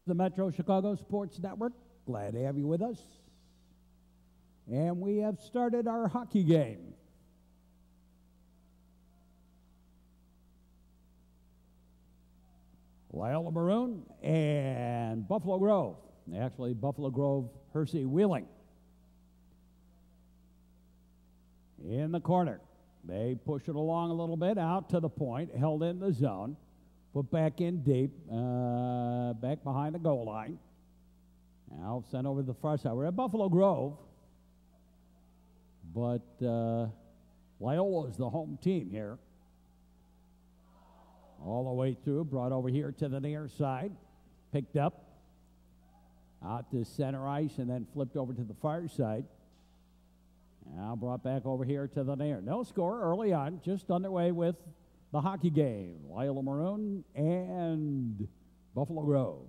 the Metro Chicago Sports Network. Glad to have you with us. And we have started our hockey game. Loyola Maroon and Buffalo Grove. Actually, Buffalo Grove, Hersey, Wheeling. In the corner. They push it along a little bit, out to the point, held in the zone. Put back in deep, back behind the goal line. Now sent over to the far side. We're at Buffalo Grove, but Loyola is the home team here. All the way through, brought over here to the near side, picked up, out to center ice, and then flipped over to the far side. Now brought back over here to the near. No score early on, just underway with the hockey game. Loyola Maroon and Buffalo Grove.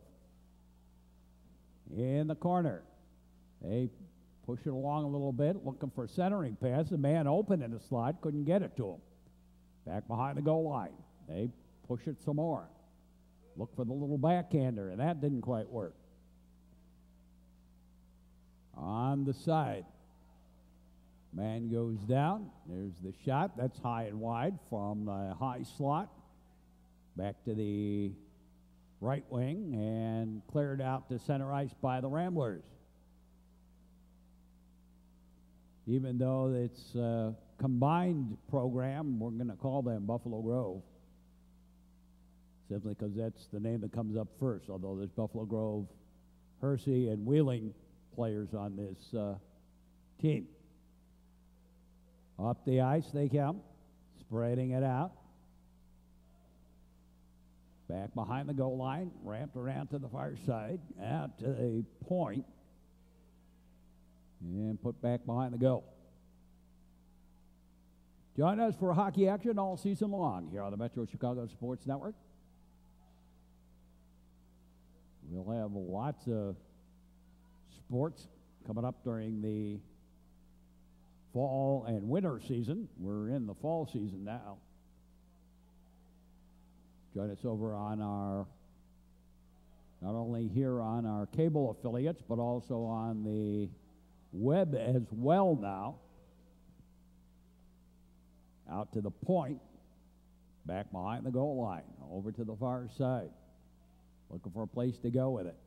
In the corner. They push it along a little bit, looking for a centering pass. A man open in the slot, couldn't get it to him. Back behind the goal line. They push it some more. Look for the little backhander, and that didn't quite work. On the side. Man goes down. There's the shot. That's high and wide from the high slot. Back to the right wing and cleared out to center ice by the Ramblers. Even though it's a combined program, we're going to call them Buffalo Grove. Simply because that's the name that comes up first, although there's Buffalo Grove, Hersey, and Wheeling players on this team. Up the ice they come, spreading it out. Back behind the goal line, ramped around to the far side, out to a point, and put back behind the goal. Join us for hockey action all season long here on the Metro Chicago Sports Network. We'll have lots of sports coming up during the fall and winter season. We're in the fall season now. Join us over on our, not only here on our cable affiliates, but also on the web as well now. Out to the point, back behind the goal line, over to the far side. Looking for a place to go with it.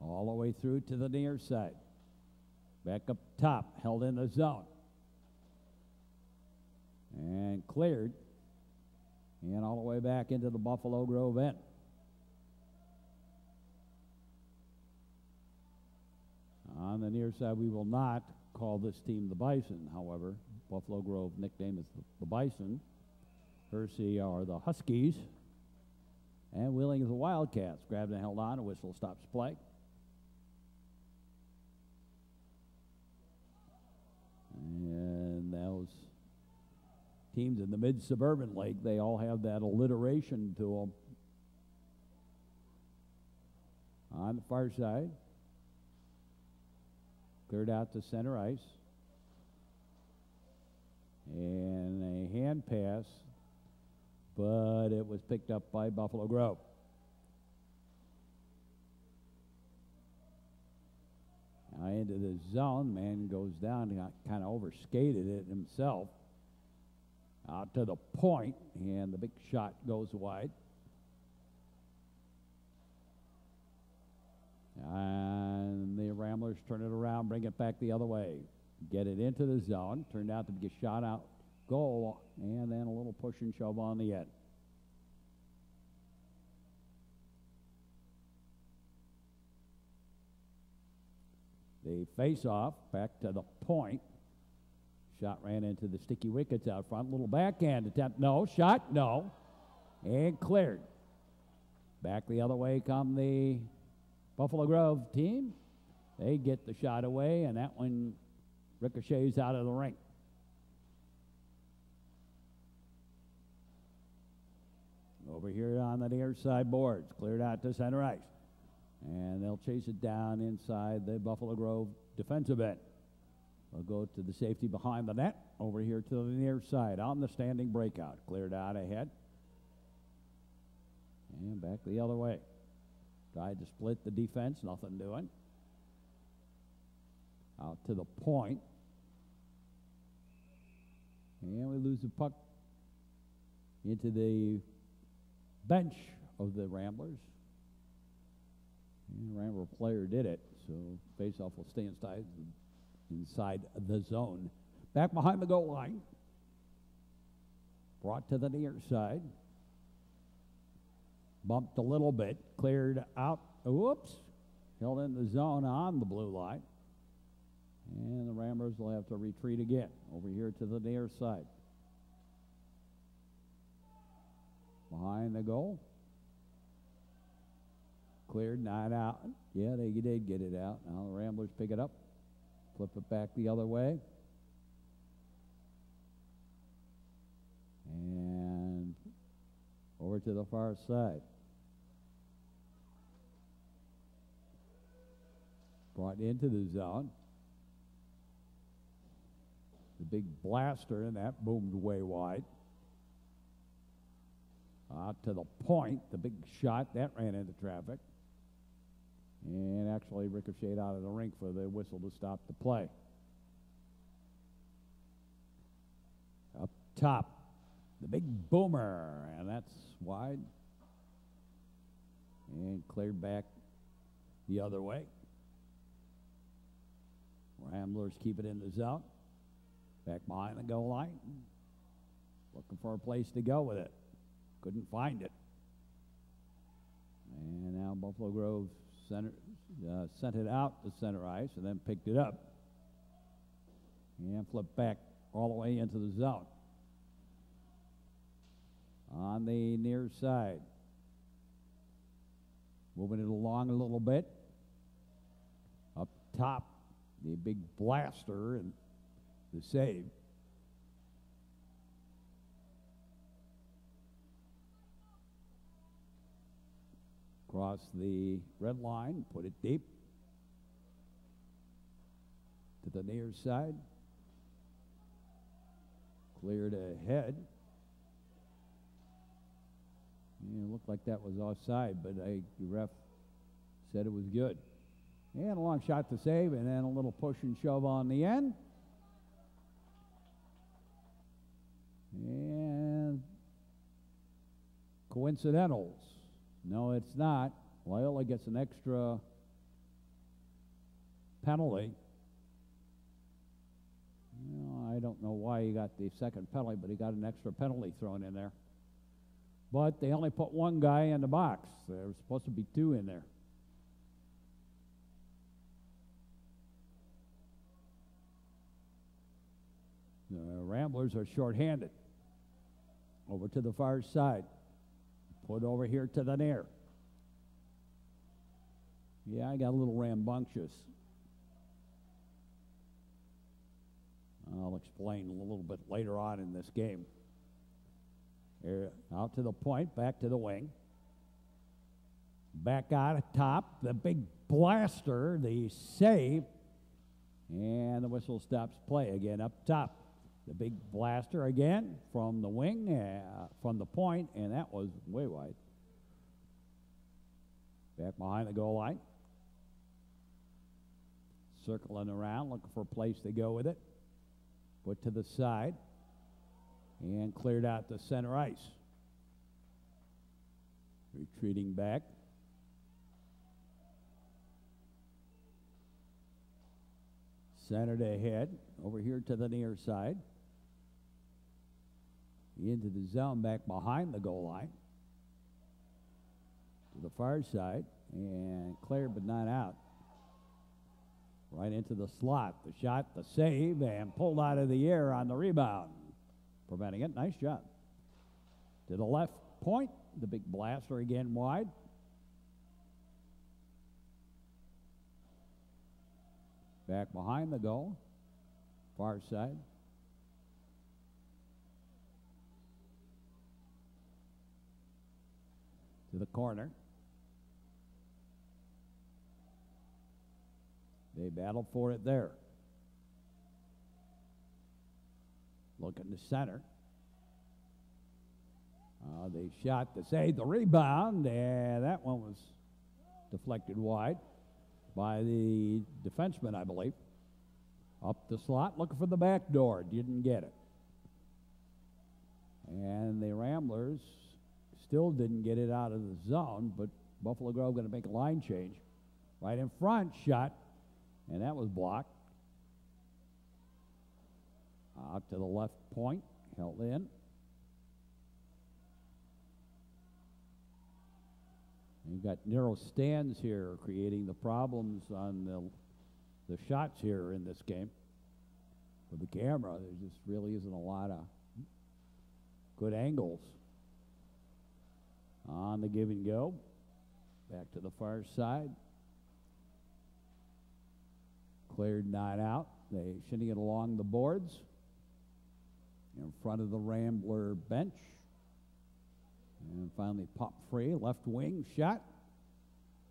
All the way through to the near side. Back up top, held in the zone. And cleared. And all the way back into the Buffalo Grove end. On the near side, we will not call this team the Bison. However, Buffalo Grove nickname is the Bison. Hersey are the Huskies. And Wheeling is the Wildcats. Grabbed and held on. A whistle stops play. And those teams in the mid-suburban league, they all have that alliteration to them. On the far side, cleared out to center ice. And a hand pass, but it was picked up by Buffalo Grove. Now into the zone, man goes down, kind of overskated it himself. Out to the point, and the big shot goes wide. And the Ramblers turn it around, bring it back the other way. Get it into the zone. Turned out to be a shot out goal, and then a little push and shove on the end. The face-off back to the point. Shot ran into the sticky wickets out front. Little backhand attempt. No. Shot. No. And cleared. Back the other way come the Buffalo Grove team. They get the shot away, and that one ricochets out of the rink. Over here on the near side boards. Cleared out to center ice. And they'll chase it down inside the Buffalo Grove defensive end. They'll go to the safety behind the net. Over here to the near side on the standing breakout. Cleared out ahead. And back the other way. Tried to split the defense, nothing doing. Out to the point. And we lose the puck into the bench of the Ramblers. And the Rambler player did it, so faceoff will stay inside the zone. Back behind the goal line. Brought to the near side. Bumped a little bit, cleared out. Whoops. Held in the zone on the blue line. And the Ramblers will have to retreat again over here to the near side. Behind the goal. Cleared, not out. Yeah, they did get it out. Now the Ramblers pick it up. Flip it back the other way. And over to the far side. Brought into the zone. The big blaster, and that boomed way wide. Out to the point, the big shot, that ran into traffic. And actually ricocheted out of the rink for the whistle to stop the play. Up top, the big boomer, and that's wide. And cleared back the other way. Ramblers keep it in the zone. Back behind the goal line. Looking for a place to go with it. Couldn't find it. And now Buffalo Grove sent it out to center ice and then picked it up. And flipped back all the way into the zone. On the near side. Moving it along a little bit. Up top, the big blaster and the save. Cross the red line, put it deep to the near side. Cleared ahead. And it looked like that was offside, but the ref said it was good. And a long shot to save, and then a little push and shove on the end. And coincidentals. No, it's not. Loyola gets an extra penalty. Well, I don't know why he got the second penalty, but he got an extra penalty thrown in there. But they only put one guy in the box. There was supposed to be two in there. The Ramblers are shorthanded. Over to the far side. Put over here to the near. Yeah, I got a little rambunctious. I'll explain a little bit later on in this game. Here, out to the point, back to the wing. Back out of top, the big blaster, the save. And the whistle stops play again up top. The big blaster again from the wing, from the point, and that was way wide. Back behind the goal line. Circling around, looking for a place to go with it. Put to the side. And cleared out to center ice. Retreating back. Centered ahead, over here to the near side. Into the zone, back behind the goal line. To the far side, and cleared but not out. Right into the slot, the shot, the save, and pulled out of the air on the rebound. Preventing it, nice job. To the left point, the big blaster again wide. Back behind the goal, far side. To the corner. They battle for it there. Looking to center. They shot to save the rebound, and that one was deflected wide by the defenseman, I believe. Up the slot, looking for the back door. Didn't get it. And the Ramblers still didn't get it out of the zone, but Buffalo Grove going to make a line change. Right in front, shot, and that was blocked. Out to the left point, held in. You've got narrow stands here creating the problems on the shots here in this game. With the camera, there just really isn't a lot of good angles. On the give and go. Back to the far side. Cleared, not out. They shinning it along the boards. In front of the Rambler bench. And finally popped free, left wing shot,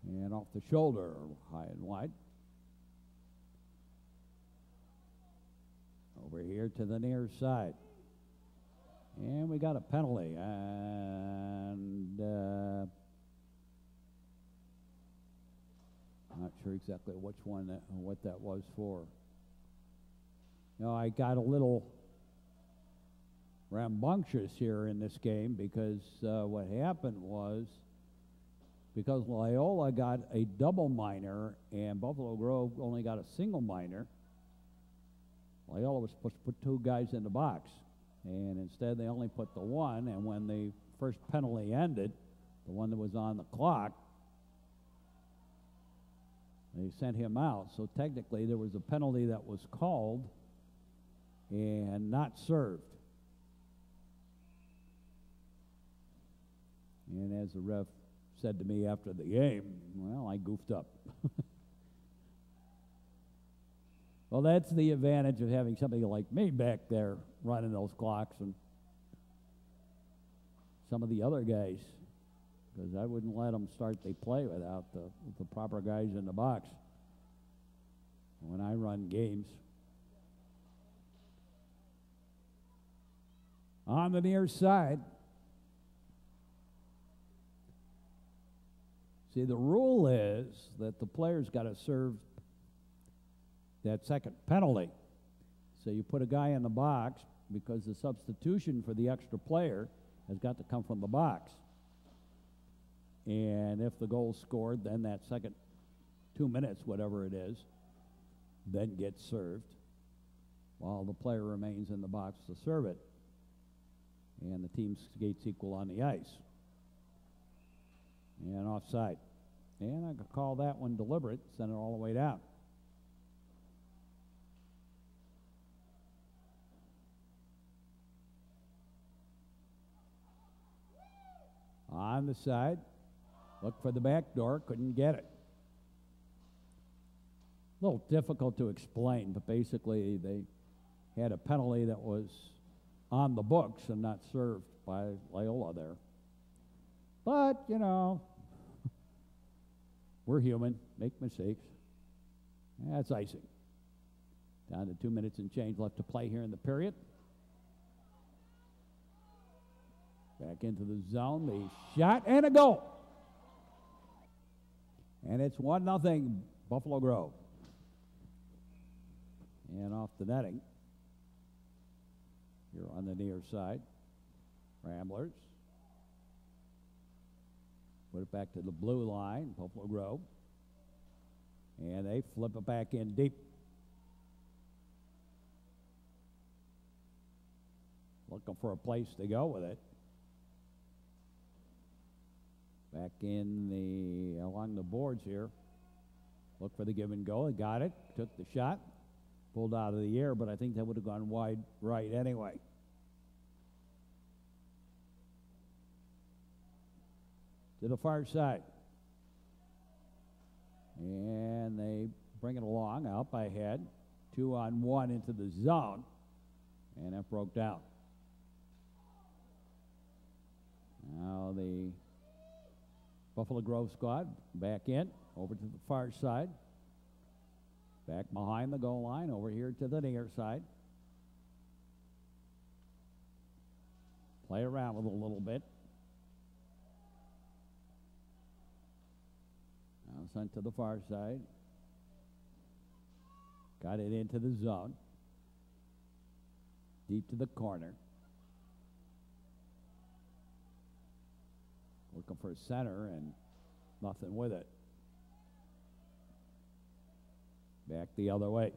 and off the shoulder, high and wide. Over here to the near side. And we got a penalty, and not sure exactly which one, what that was for. No, I got a little rambunctious here in this game because what happened was because Loyola got a double minor and Buffalo Grove only got a single minor, Loyola was supposed to put two guys in the box, and instead they only put the one, and when the first penalty ended, the one that was on the clock, they sent him out. So technically there was a penalty that was called and not served. And as the ref said to me after the game, well, I goofed up. Well, that's the advantage of having somebody like me back there running those clocks and some of the other guys, because I wouldn't let them start the play without the proper guys in the box when I run games. On the near side, see, the rule is that the player's got to serve that second penalty. So you put a guy in the box because the substitution for the extra player has got to come from the box. And if the goal's scored, then that second 2 minutes, whatever it is, then gets served while the player remains in the box to serve it. And the team skates equal on the ice. And offside. And I could call that one deliberate, send it all the way down. On the side, looked for the back door, couldn't get it. A little difficult to explain, but basically they had a penalty that was on the books and not served by Loyola there. But, you know, we're human, make mistakes. That's icing. Down to 2 minutes and change left to play here in the period. Back into the zone, the shot, and a goal. And it's 1-0 Buffalo Grove. And off the netting. Here on the near side, Ramblers. Put it back to the blue line, Buffalo Grove. And they flip it back in deep. Looking for a place to go with it. Back in along the boards here. Look for the give and go. They got it. Took the shot. Pulled out of the air, but I think that would have gone wide right anyway. To the far side. And they bring it along, out by head. 2-on-1 into the zone. And that broke down. Now the Buffalo Grove squad back in, over to the far side. Back behind the goal line, over here to the near side. Play around with it a little bit. sent to the far side. Got it into the zone. Deep to the corner. Looking for a center and nothing with it. Back the other way.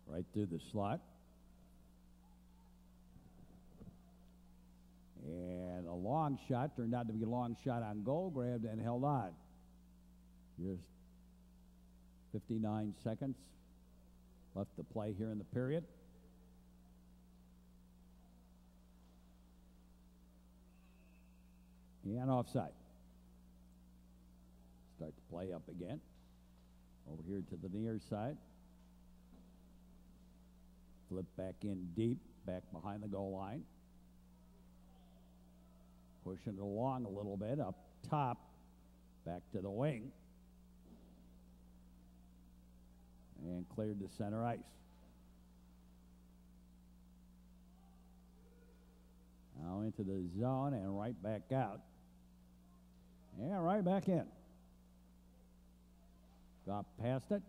Right through the slot. And a long shot turned out to be a long shot on goal, grabbed and held on. Just 59 seconds left to play here in the period. And offside. Start to play up again. Over here to the near side. Flip back in deep, back behind the goal line. Pushing it along a little bit, up top, back to the wing. And cleared to center ice. Now into the zone and right back out. And right back in. Dropped past it.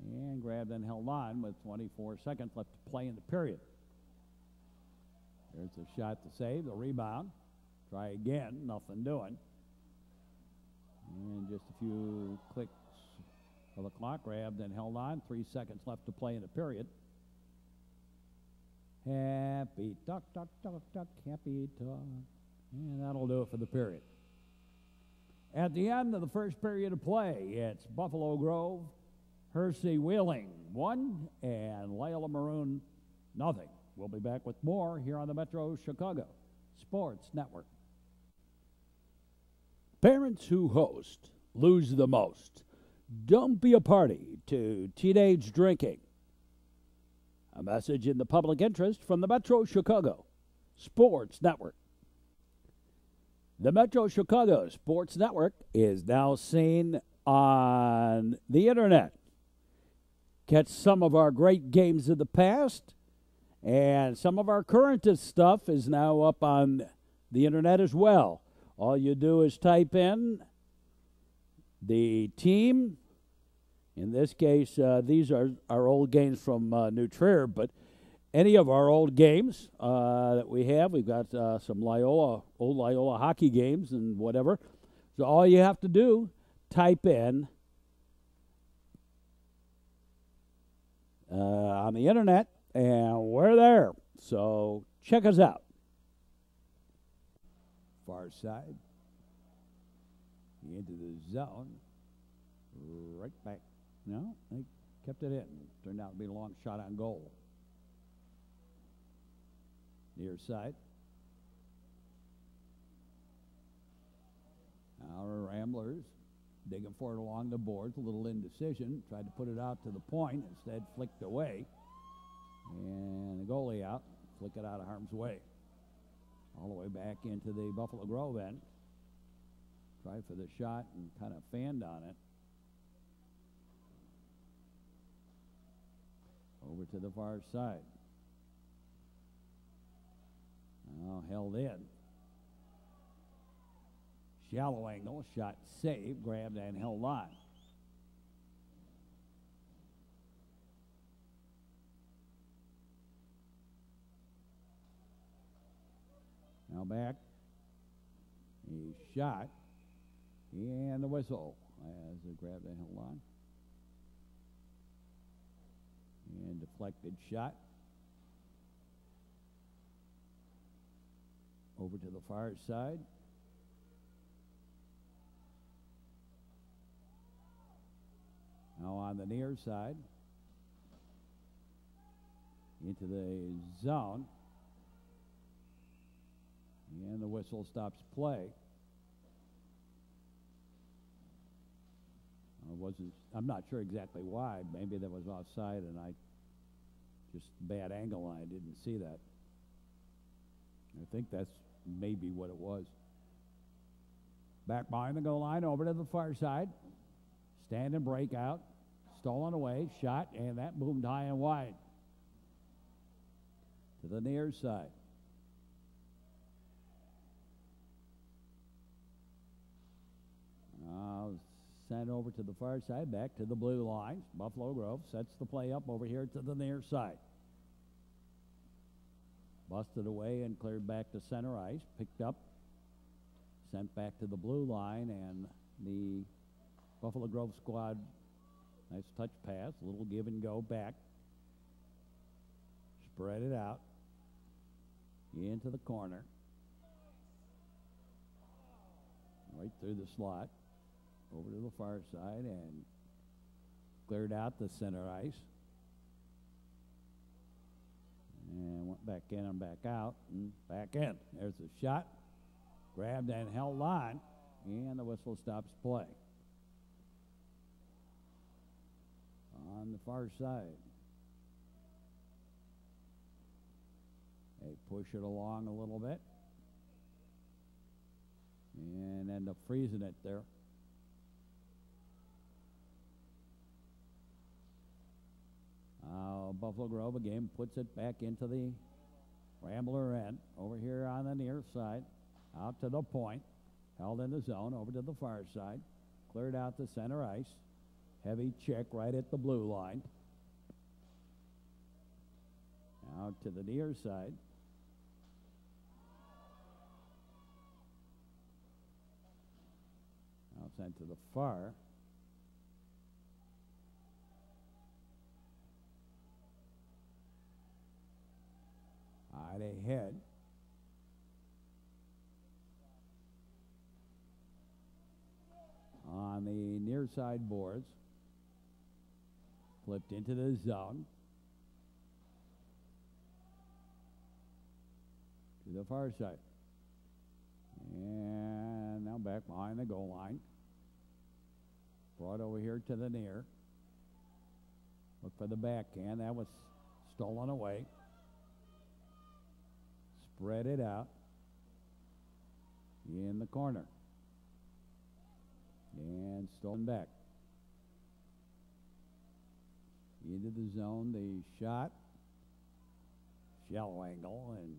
And grabbed and held on with 24 seconds left to play in the period. There's a shot to save, the rebound. Try again, nothing doing. And just a few clicks of the clock, grabbed and held on. 3 seconds left to play in the period. Happy duck, duck, duck, duck, happy duck. And that'll do it for the period. At the end of the first period of play, it's Buffalo Grove, Hersey Wheeling 1, and Loyola Maroon nothing. We'll be back with more here on the Metro Chicago Sports Network. Parents who host lose the most. Don't be a party to teenage drinking. A message in the public interest from the Metro Chicago Sports Network. The Metro Chicago Sports Network is now seen on the internet. Catch some of our great games of the past, and some of our currentest stuff is now up on the internet as well. All you do is type in the team. In this case, these are our old games from New Trier, but any of our old games that we have, we've got some old Loyola hockey games and whatever. So all you have to do, type in on the internet, and we're there. So check us out. Far side. Into the zone. Right back. No, they kept it in. Turned out to be a long shot on goal. Near side. Our Ramblers digging for it along the boards. A little indecision. Tried to put it out to the point. Instead flicked away. And the goalie out. Flick it out of harm's way. All the way back into the Buffalo Grove end. Tried for the shot and kind of fanned on it. Over to the far side. Now held in. Shallow angle, shot saved, grabbed and held on. Now back. He shot. And the whistle as they grabbed and held on. And deflected shot. Over to the far side. Now on the near side. Into the zone. And the whistle stops play. I'm not sure exactly why. Maybe that was offside and I just bad angle and I didn't see that. I think that's maybe what it was. Back behind the goal line, over to the far side. Stand and break out. Stolen away, shot, and that boomed high and wide. To the near side. sent over to the far side, back to the blue lines. Buffalo Grove sets the play up over here to the near side. Busted away and cleared back to center ice. Picked up, sent back to the blue line, and the Buffalo Grove squad, nice touch pass, a little give and go back. Spread it out into the corner. Right through the slot. Over to the far side and cleared out the center ice. And went back in and back out and back in. There's a shot. Grabbed and held on. And the whistle stops play. On the far side. They push it along a little bit. And end up freezing it there. Buffalo Grove again puts it back into the Rambler end. Over here on the near side. Out to the point. Held in the zone. Over to the far side. Cleared out the center ice. Heavy check right at the blue line. Out to the near side. Now sent to the far. Ahead. On the near side boards. Flipped into the zone. To the far side. And now back behind the goal line. Brought over here to the near. Look for the backhand. That was stolen away. Spread it out in the corner. And stolen back. Into the zone, the shot. Shallow angle and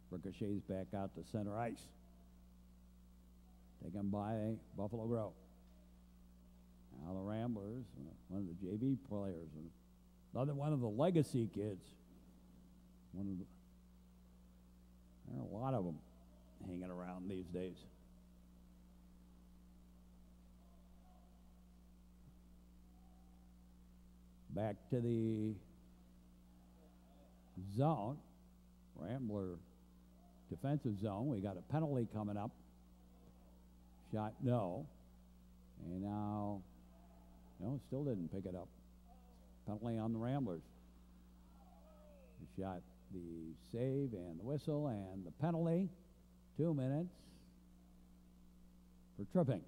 ricochets back out to center ice. Taken by Buffalo Grove. Now the Ramblers, one of the JV players, another one of the legacy kids. There are a lot of them hanging around these days. Back to the zone. Rambler defensive zone. We got a penalty coming up. Shot no. And now, no, still didn't pick it up. Penalty on the Ramblers. The shot, the save, and the whistle, and the penalty. 2 minutes for tripping.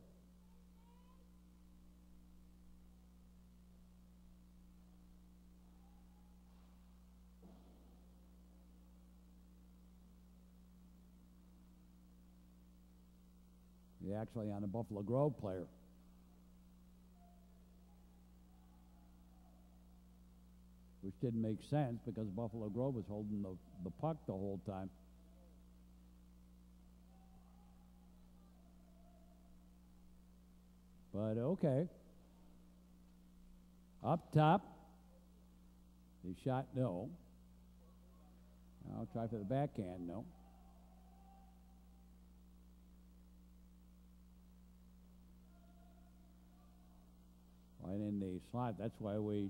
Actually on a Buffalo Grove player. Which didn't make sense because Buffalo Grove was holding the puck the whole time. But okay. Up top. He shot no. I'll try for the backhand, no. Right in the slot. That's why we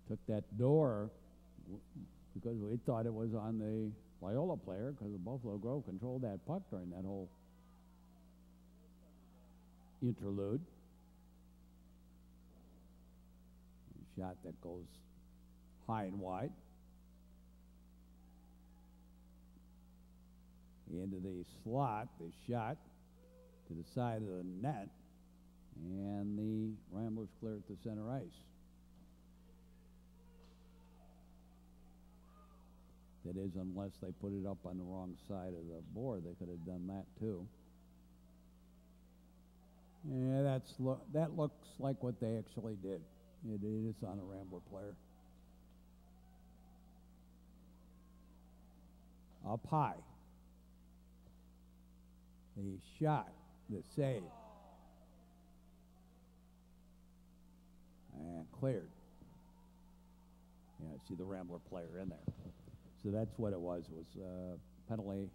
took that door because we thought it was on the Loyola player because the Buffalo Grove controlled that puck during that whole interlude. A shot that goes high and wide. Into the slot, the shot to the side of the net, and the Ramblers clear at the center ice. That is, unless they put it up on the wrong side of the board, they could have done that too. Yeah, that looks like what they actually did. It is on a Rambler player. up high. The shot, the save. And cleared. Yeah, see the Rambler player in there. So that's what it was penalty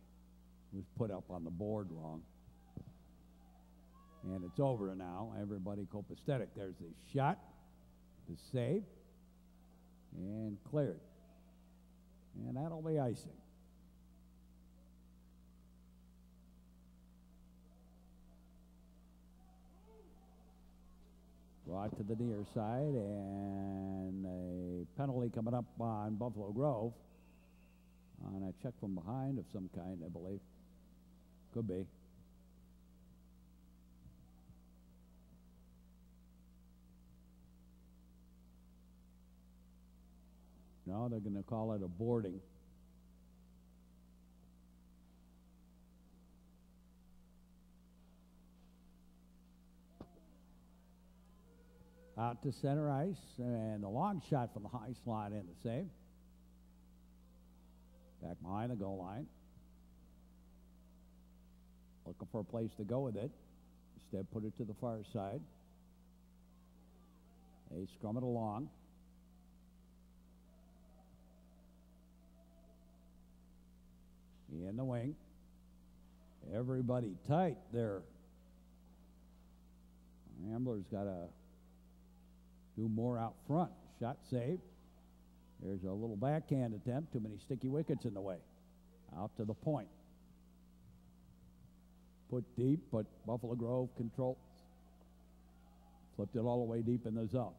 was put up on the board wrong. And it's over now. Everybody copacetic. There's the shot, the save, and cleared. And that'll be icing. Brought to the near side, and a penalty coming up on Buffalo Grove on a check from behind of some kind, I believe. Could be. No, they're going to call it a boarding. Out to center ice, and a long shot from the high slot in the save. Back behind the goal line. Looking for a place to go with it. Instead, put it to the far side. They scrum it along. In the wing. Everybody tight there. Rambler's got to do more out front. Shot saved. There's a little backhand attempt. Too many sticky wickets in the way. Out to the point. Put deep, but Buffalo Grove controls. Flipped it all the way deep in the zone.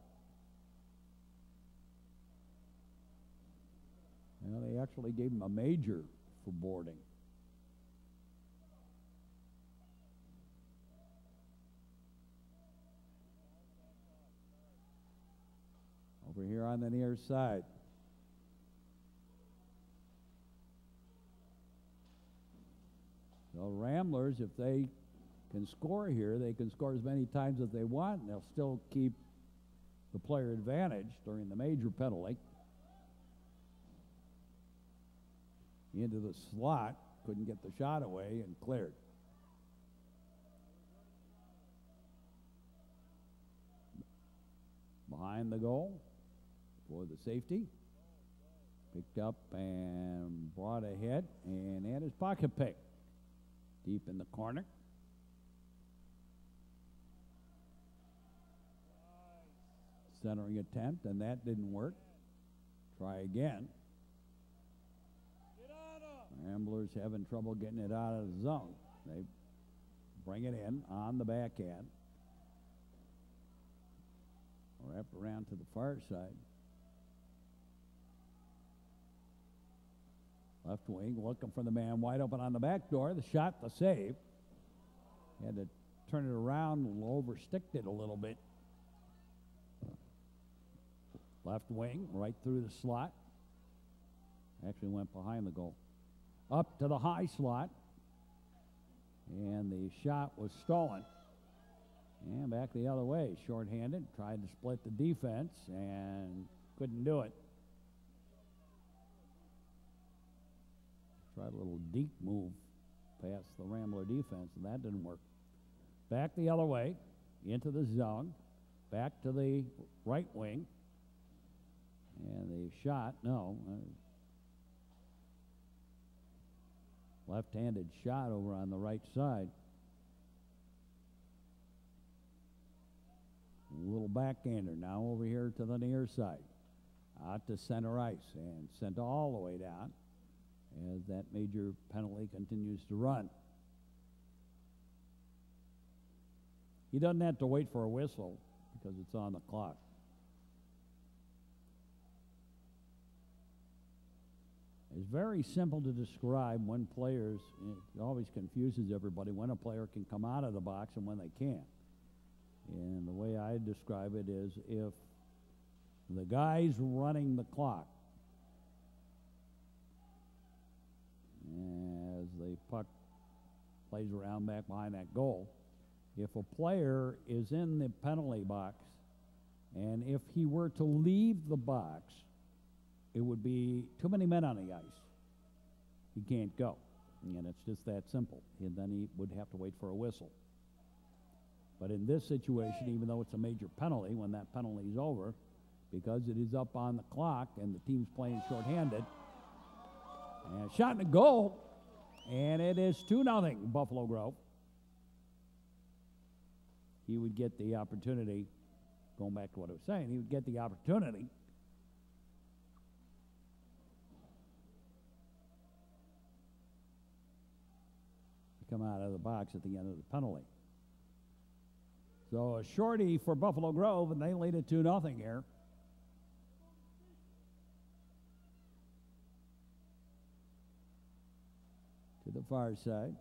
Well, they actually gave him a major for boarding. Over here on the near side. So Ramblers, if they can score here, they can score as many times as they want, and they'll still keep the player advantage during the major penalty. Into the slot, couldn't get the shot away, and cleared. Behind the goal for the safety. Picked up and brought ahead, and had his pocket pick. Deep in the corner. Centering attempt, and that didn't work. Try again. Ramblers having trouble getting it out of the zone. They bring it in on the backhand. Wrap around to the far side. Left wing looking for the man wide open on the back door. The shot, the save. Had to turn it around, oversticked it a little bit. Left wing, right through the slot. Actually went behind the goal. Up to the high slot. And the shot was stolen. And back the other way, shorthanded. Tried to split the defense and couldn't do it. Tried a little deep move past the Rambler defense, and that didn't work. Back the other way, into the zone. Back to the right wing. And the shot, no. Left-handed shot over on the right side. A little backhander now over here to the near side. Out to center ice and sent all the way down as that major penalty continues to run. He doesn't have to wait for a whistle because it's on the clock. It's very simple to describe when players, it always confuses everybody, when a player can come out of the box and when they can't. And the way I describe it is if the guy's running the clock, as the puck plays around back behind that goal, if a player is in the penalty box and if he were to leave the box, it would be too many men on the ice. he can't go. And it's just that simple. And then he would have to wait for a whistle. But in this situation, even though it's a major penalty, when that penalty is over, because it is up on the clock and the team's playing shorthanded, and shot and a goal, and it is 2-0 Buffalo Grove. He would get the opportunity, going back to what I was saying, he would get the opportunity to come out of the box at the end of the penalty. So a shorty for Buffalo Grove, and they lead it 2-0 here. To the far side.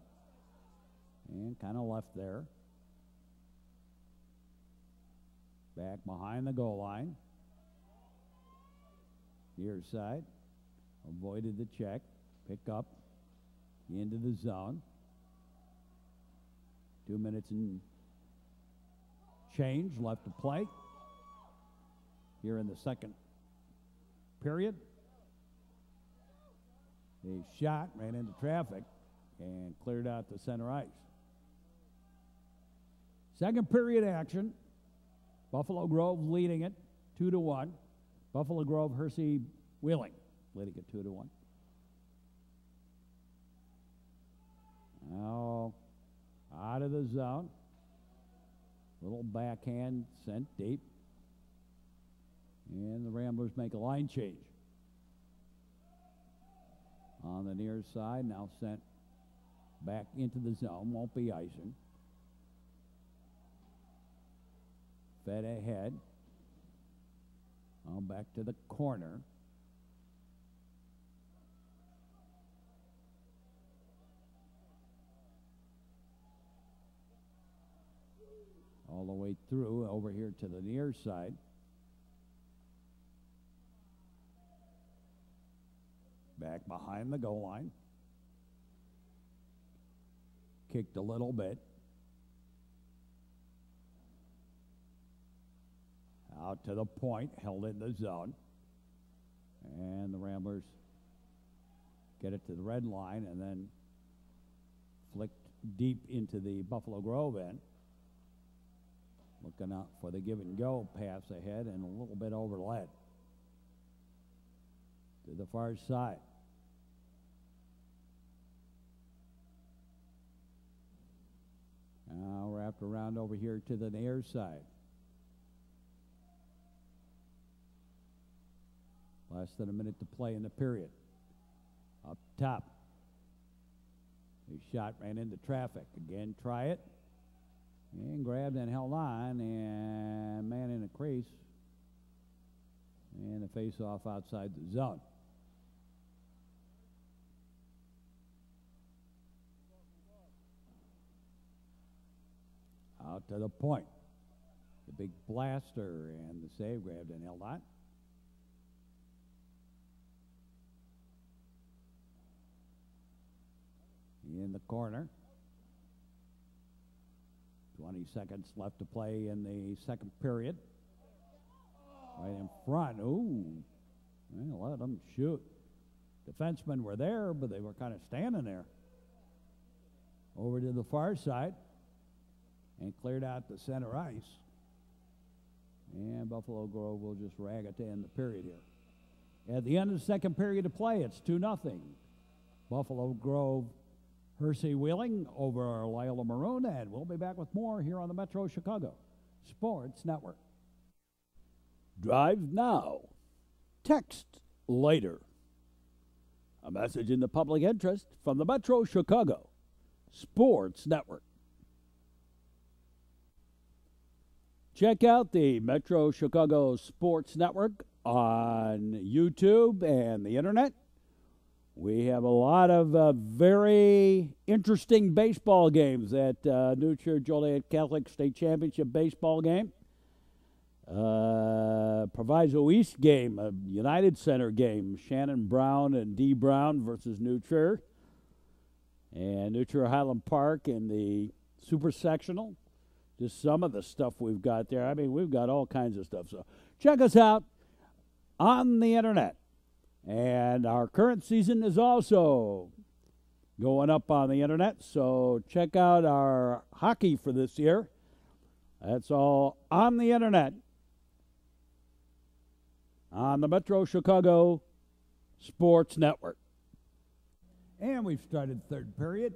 And kind of left there. Back behind the goal line. Near side. Avoided the check. Pick up. Into the zone. 2 minutes and change left to play here in the second period. He shot, ran into traffic, and cleared out the center ice. Second period action. Buffalo Grove leading it 2-1. Buffalo Grove, Hersey, Wheeling leading it 2-1. Now out of the zone. Little backhand sent deep. And the Ramblers make a line change. On the near side, now sent back into the zone. Won't be icing. Fed ahead. On back to the corner. All the way through over here to the near side. Back behind the goal line. Kicked a little bit. Out to the point, held in the zone. And the Ramblers get it to the red line and then flicked deep into the Buffalo Grove end. Looking out for the give and go pass ahead and a little bit over lead. To the far side. Now wrapped around over here to the near side. Less than a minute to play in the period. Up top. His shot ran into traffic. Again, try it. And grabbed and held on, and man in the crease. And a face-off outside the zone. Out to the point. The big blaster and the save, grabbed and held on. In the corner. 20 seconds left to play in the second period. Right in front. Ooh. Well, let them shoot. Defensemen were there, but they were kind of standing there. Over to the far side. And cleared out the center ice. And Buffalo Grove will just rag it to end the period here. At the end of the second period of play, it's 2-0. Buffalo Grove, Hersey Wheeling over Loyola Maroon, and we'll be back with more here on the Metro Chicago Sports Network. Drive now. Text later. A message in the public interest from the Metro Chicago Sports Network. Check out the Metro Chicago Sports Network on YouTube and the internet. We have a lot of very interesting baseball games at New Church Joliet Catholic State Championship baseball game. Proviso East game, a United Center game. Shannon Brown and D. Brown versus New Church. And New Church Highland Park in the Super Sectional. Just some of the stuff we've got there. I mean, we've got all kinds of stuff. So check us out on the internet. And our current season is also going up on the internet. So check out our hockey for this year. That's all on the internet on the Metro Chicago Sports Network. And we've started third period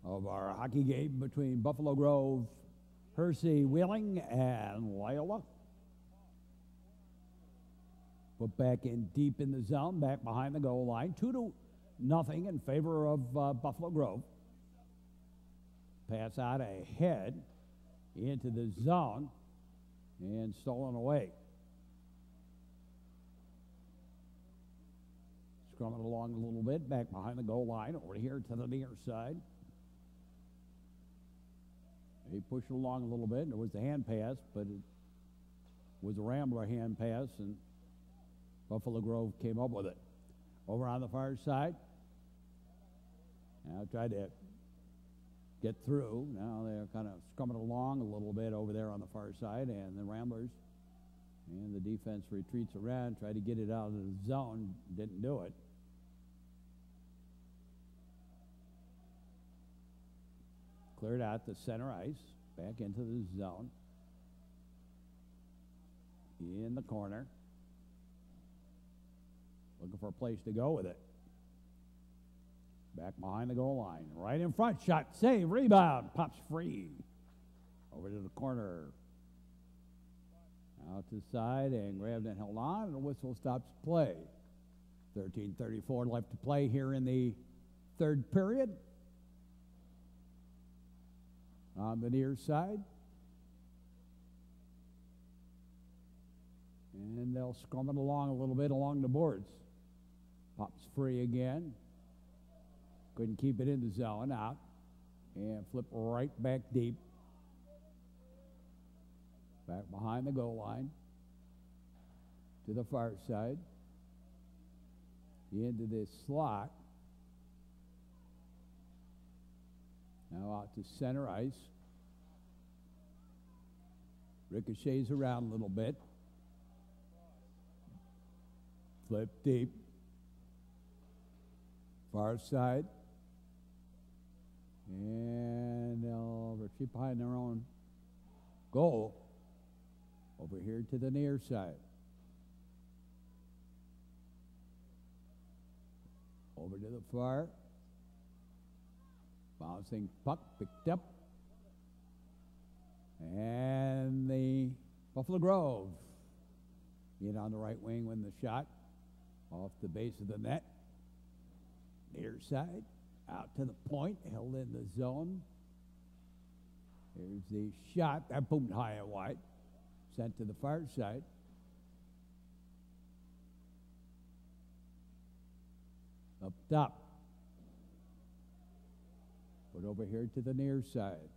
of our hockey game between Buffalo Grove, Hersey, Wheeling, and Loyola. Put back in deep in the zone, back behind the goal line. 2-0 in favor of Buffalo Grove. Pass out ahead into the zone and stolen away. Scrumming along a little bit, back behind the goal line, over here to the near side. He pushed it along a little bit, and there was the hand pass, but it was a Rambler hand pass, and Buffalo Grove came up with it. Over on the far side. Now tried to get through. Now they're kind of scrumming along a little bit over there on the far side, and the Ramblers and the defense retreats around, tried to get it out of the zone, didn't do it. Cleared out the center ice, back into the zone. In the corner. Looking for a place to go with it. Back behind the goal line. Right in front. Shot, save, rebound. Pops free. Over to the corner. Out to the side and grabbed and held on, and the whistle stops play. 13:34 left to play here in the third period. On the near side. And they'll scrum it along a little bit along the boards. Pops free again. Couldn't keep it in the zone. Out. And flip right back deep. Back behind the goal line. To the far side. Into this slot. Now out to center ice. Ricochets around a little bit. Flip deep. Far side. And they'll retreat behind their own goal. Over here to the near side. Over to the far. Bouncing puck picked up. And the Buffalo Grove in on the right wing when the shot off the base of the net. Near side, out to the point, held in the zone. Here's the shot, that boomed high and wide. Sent to the far side. Up top. Put over here to the near side.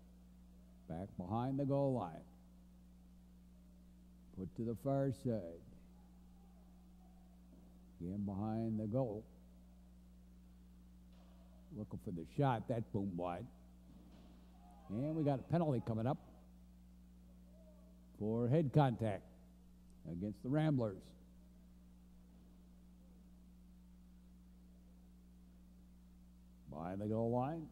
Back behind the goal line. Put to the far side. Again behind the goal. Looking for the shot. That boomed wide. And we got a penalty coming up for head contact against the Ramblers. Behind the goal line.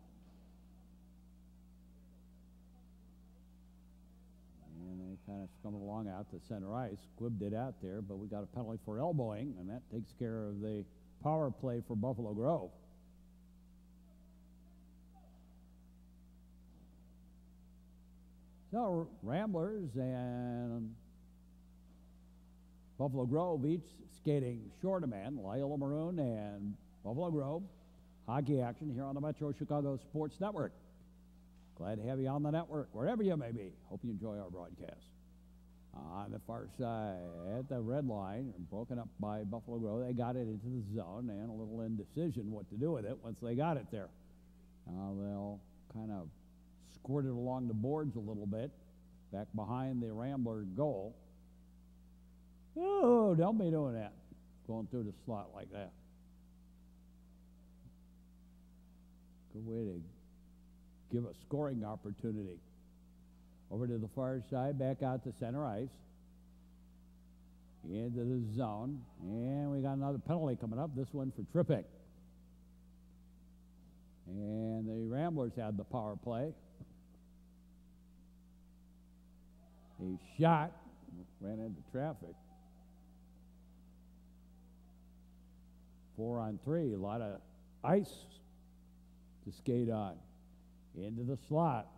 And they kind of scummed along out to center ice. Quibbed it out there, but we got a penalty for elbowing, and that takes care of the power play for Buffalo Grove. So Ramblers and Buffalo Grove each skating short a man. Loyola Maroon and Buffalo Grove. Hockey action here on the Metro Chicago Sports Network. Glad to have you on the network, wherever you may be. Hope you enjoy our broadcast. On the far side, at the red line, broken up by Buffalo Grove. They got it into the zone, and a little indecision what to do with it once they got it there. They'll kind of squirted along the boards a little bit, back behind the Rambler goal. Oh, don't be doing that, going through the slot like that. Good way to give a scoring opportunity. Over to the far side, back out to center ice. Into the zone, and we got another penalty coming up, this one for tripping. And the Ramblers had the power play. He shot, ran into traffic. 4-on-3, a lot of ice to skate on. Into the slot.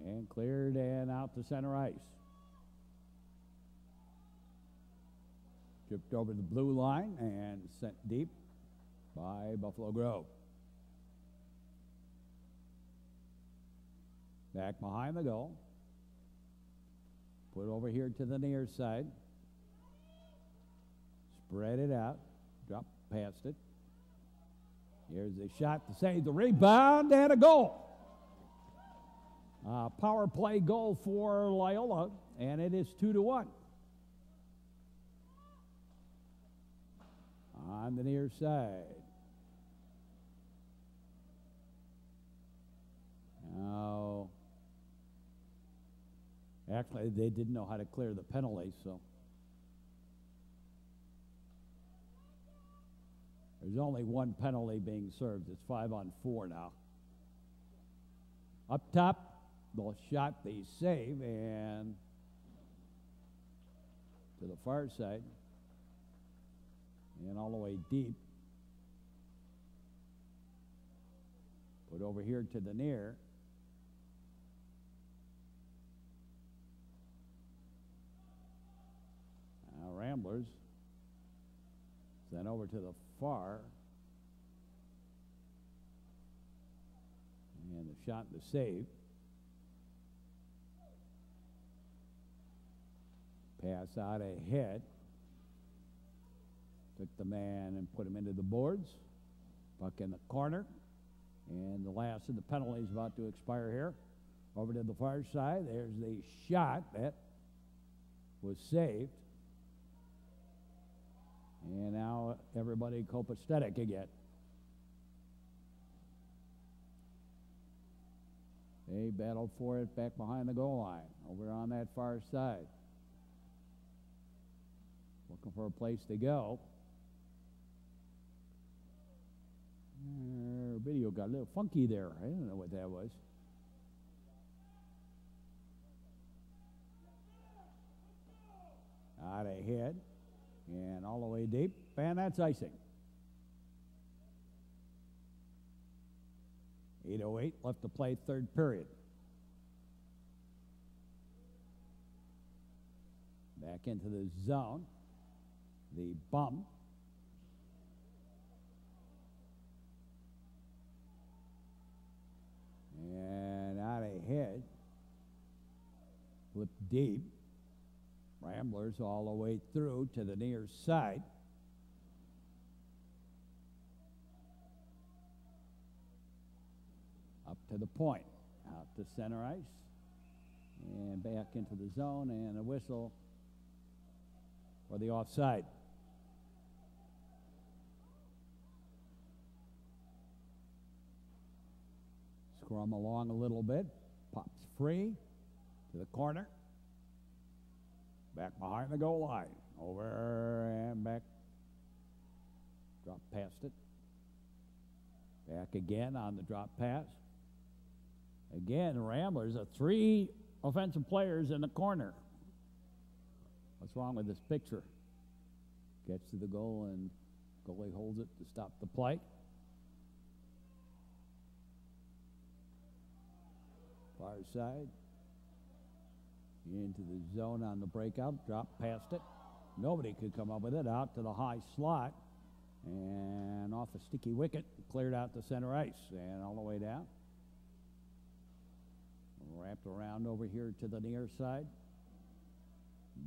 And cleared and out to center ice. Tripped over the blue line and sent deep by Buffalo Grove. Back behind the goal. Put over here to the near side. Spread it out. Drop past it. Here's the shot to save the rebound and a goal. Power play goal for Loyola, and it is 2-1. On the near side. Now, actually, they didn't know how to clear the penalty, so. There's only one penalty being served. It's 5-on-4 now. Up top, the shot they save, and to the far side, and all the way deep. Put over here to the near. Now Ramblers sent over to the far. And the shot and the save. Pass out ahead. Took the man and put him into the boards. Puck in the corner. And the last of the penalties about to expire here. Over to the far side. There's the shot that was saved. And now everybody copacetic again. They battled for it back behind the goal line. Over on that far side. Looking for a place to go. Video got a little funky there. I don't know what that was. Out ahead. And all the way deep. And that's icing. 8:08 left to play, third period. Back into the zone. The bump. And out ahead. Flip deep. Ramblers all the way through to the near side. Up to the point. Out to center ice. And back into the zone, and a whistle for the offside. Scrum along a little bit. Pops free to the corner. Back behind the goal line. Over and back. Drop past it. Back again on the drop pass. Again, Ramblers are 3 offensive players in the corner. What's wrong with this picture? Gets to the goal and goalie holds it to stop the play. Far side. Into the zone on the breakout. Drop past it. Nobody could come up with it. Out to the high slot. And off a sticky wicket. Cleared out to center ice. And all the way down. Wrapped around over here to the near side.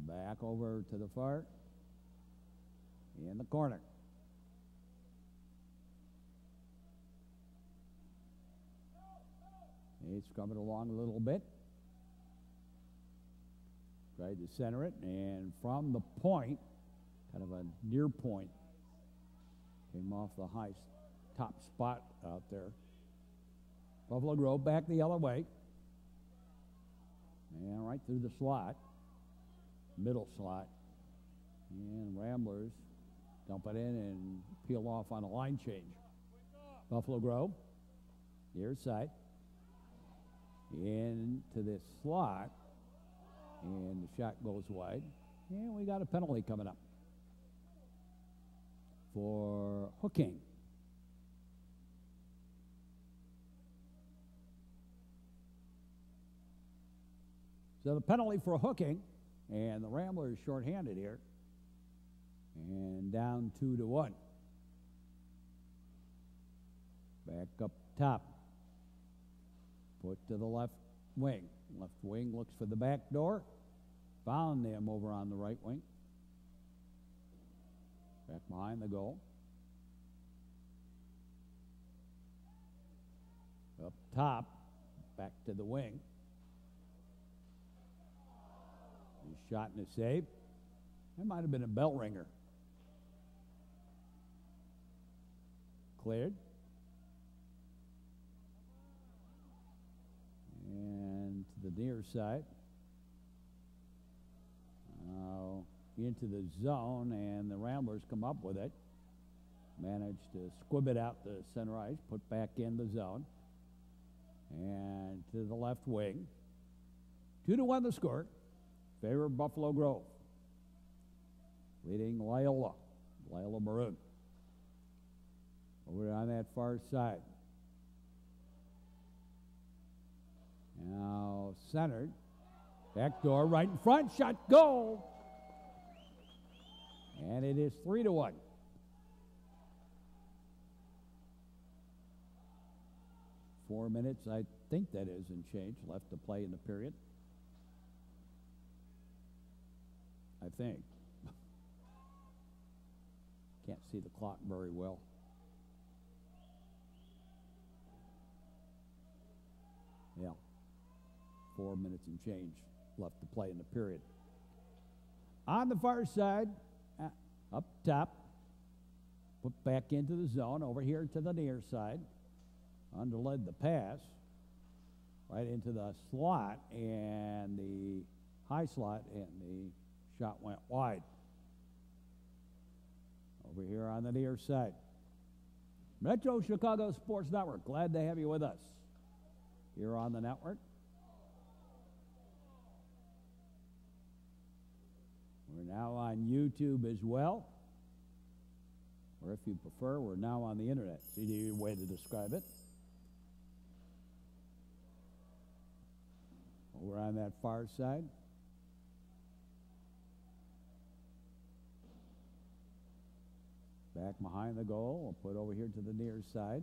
Back over to the far. In the corner. They scrum it along a little bit. Tried to center it, and from the point, kind of a near point, came off the high top spot out there. Buffalo Grove back the other way. And right through the slot, middle slot. And Ramblers dump it in and peel off on a line change. Buffalo Grove, near side, into this slot, and the shot goes wide. And we got a penalty coming up for hooking. So the penalty for hooking, and the Ramblers shorthanded here, and down 2-1. Back up top. Put to the left wing. Left wing looks for the back door. Found them over on the right wing. Back behind the goal. Up top. Back to the wing. A shot and a save. That might have been a bell ringer. Cleared. And to the near side. Now into the zone, and the Ramblers come up with it. Managed to squib it out to center ice, put back in the zone. And to the left wing. 2-1 the score. Favor of Buffalo Grove. Leading Loyola Maroon. Over on that far side. Now centered. Back door right in front. Shot, goal. And it is 3-1. Four minutes, I think that is, and change left to play in the period. I think. Can't see the clock very well. Yeah. 4 minutes and change left to play in the period. On the far side, up top, put back into the zone, over here to the near side. Underled the pass, right into the slot, and the high slot, and the shot went wide. Over here on the near side. Metro Chicago Sports Network, glad to have you with us here on the network. We're now on YouTube as well, or if you prefer, we're now on the internet. It's either way to describe it. Over on that far side. Back behind the goal. We'll put over here to the near side.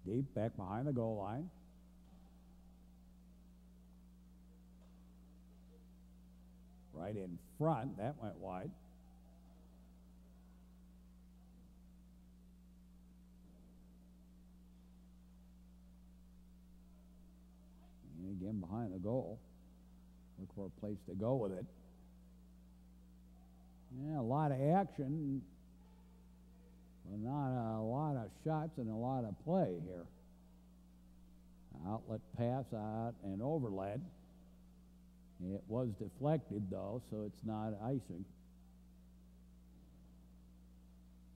Deep back behind the goal line. Right in front. That went wide. And again behind the goal. Look for a place to go with it. Yeah, a lot of action, but not a lot of shots and a lot of play here. Outlet pass out and overled. It was deflected, though, so it's not icing.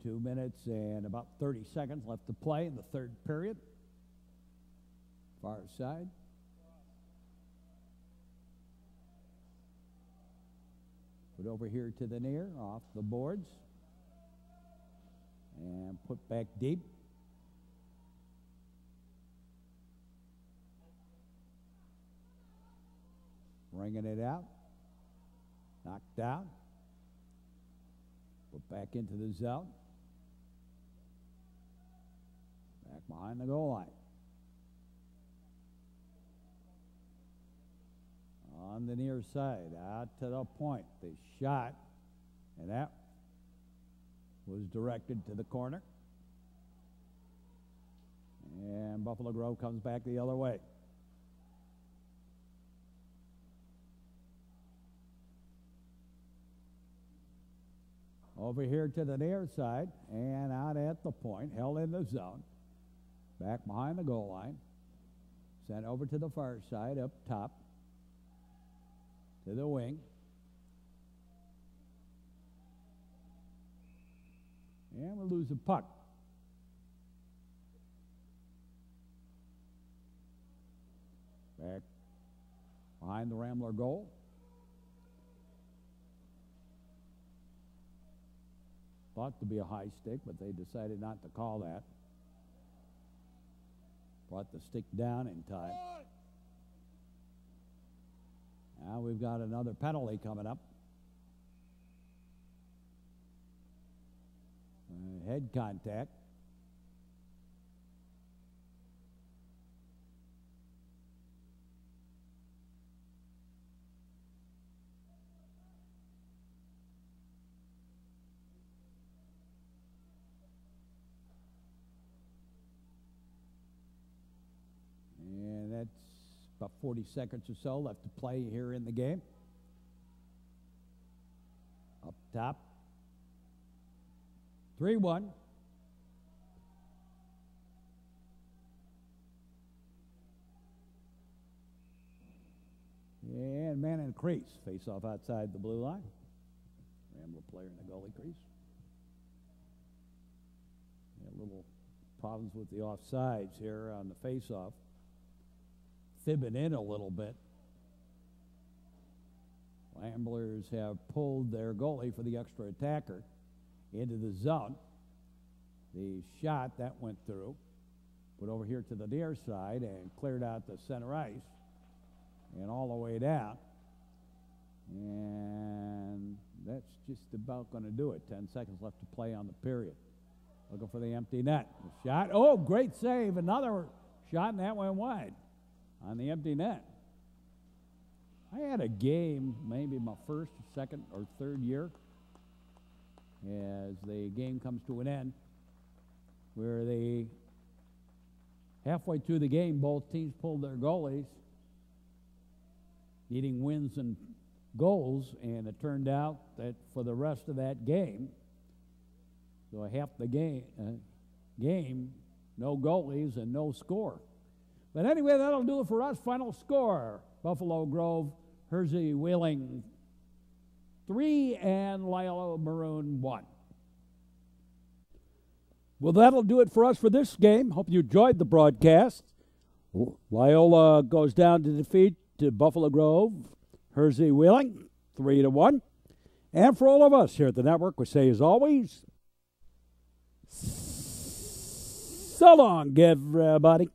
2 minutes and about 30 seconds left to play in the third period. Far side. Put over here to the near, off the boards. And put back deep. Ringing it out. Knocked down. Put back into the zone. Back behind the goal line. On the near side, out to the point. The shot, and that was directed to the corner. And Buffalo Grove comes back the other way. Over here to the near side, and out at the point, held in the zone. Back behind the goal line. Sent over to the far side, up top. To the wing. And we'll lose the puck. Back behind the Rambler goal. Thought to be a high stick, but they decided not to call that. Brought the stick down in time. Now we've got another penalty coming up. Head contact. And that's about 40 seconds or so left to play here in the game. Up top. 3-1. And man in crease. Face off outside the blue line. Rambler player in the goalie crease. Yeah, little problems with the offsides here on the face off. Fibbing in a little bit. Ramblers have pulled their goalie for the extra attacker into the zone. The shot that went through, put over here to the near side and cleared out the center ice and all the way down. And that's just about going to do it. 10 seconds left to play on the period. Looking for the empty net. The shot. Oh, great save. Another shot, and that went wide on the empty net. I had a game, maybe my first, second, or third year, as the game comes to an end, where they, halfway through the game, both teams pulled their goalies, needing wins and goals, and it turned out that for the rest of that game, so half the game, no goalies and no score. But anyway, that'll do it for us. Final score, Buffalo Grove, Hersey Wheeling 3 and Loyola Maroon 1. Well, that'll do it for us for this game. Hope you enjoyed the broadcast. Loyola goes down to defeat to Buffalo Grove, Hersey Wheeling 3-1. And for all of us here at the network, we say as always, so long, everybody.